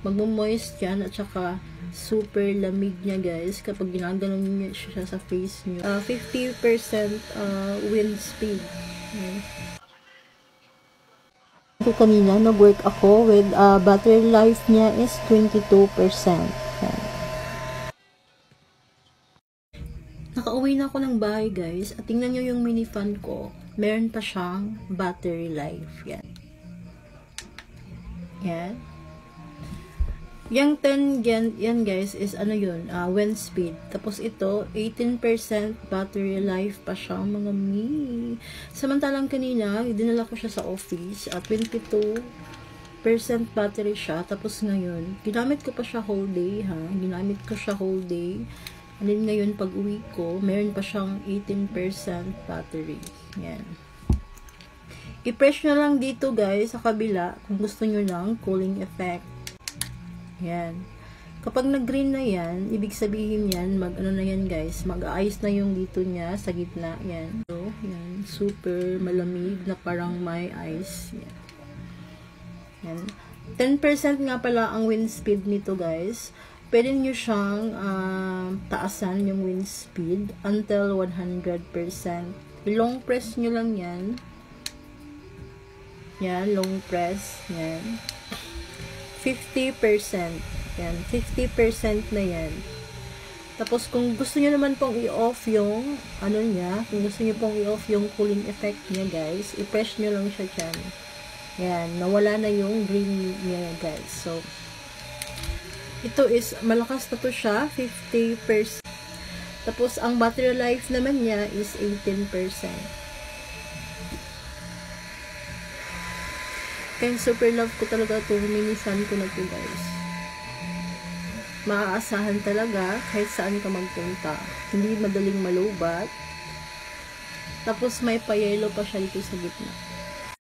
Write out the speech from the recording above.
magmo-moist yan at saka super lamig niya guys kapag ginaganon niyo siya sa face niyo. 50% wind speed. So, kanina nag-work ako with battery life niya is 22%. Yan. Nakauwi na ako ng bahay guys at tingnan nyo yung mini fan ko. Meron pa siyang battery life. Yan. Yan. Yung 10 yan guys is ano yun, wind speed. Tapos ito, 18% battery life pa siya mga mi. Samantalang kanina, dinala ko siya sa office at 22% battery siya. Tapos ngayon, ginamit ko pa siya whole day ha. Ginamit ko siya whole day. And then ngayon, pag uwi ko, meron pa siyang 18% battery. Yan. I-press nyo lang dito guys, sa kabila, kung gusto nyo lang, cooling effect. Yan. Kapag nag-green na yan, ibig sabihin yan, mag-ano na yan guys, mag-aayos na yung dito niya sa gitna. Yan. So, yan. Super malamig na parang may ice. Yan. Yan. 10% nga pala ang wind speed nito guys. Pwede nyo siyang taasan yung wind speed until 100%. Long press nyo lang yan. Yan, long press. Yan. 50%. Yan, 50% na yan. Tapos, kung gusto nyo naman pong i-off yung, ano niya, kung gusto nyo pong i-off yung cooling effect niya, guys, i-press nyo lang siya dyan. Yan, nawala na yung green niya, guys. So, ito is, malakas na to siya, 50%. Tapos, ang battery life naman niya is 18%. Kaya super love ko talaga itong mini fan ko na to guys. Maaasahan talaga kahit saan ka magpunta. Hindi madaling malubat. Tapos may pa-yellow pa siya dito sa gitna.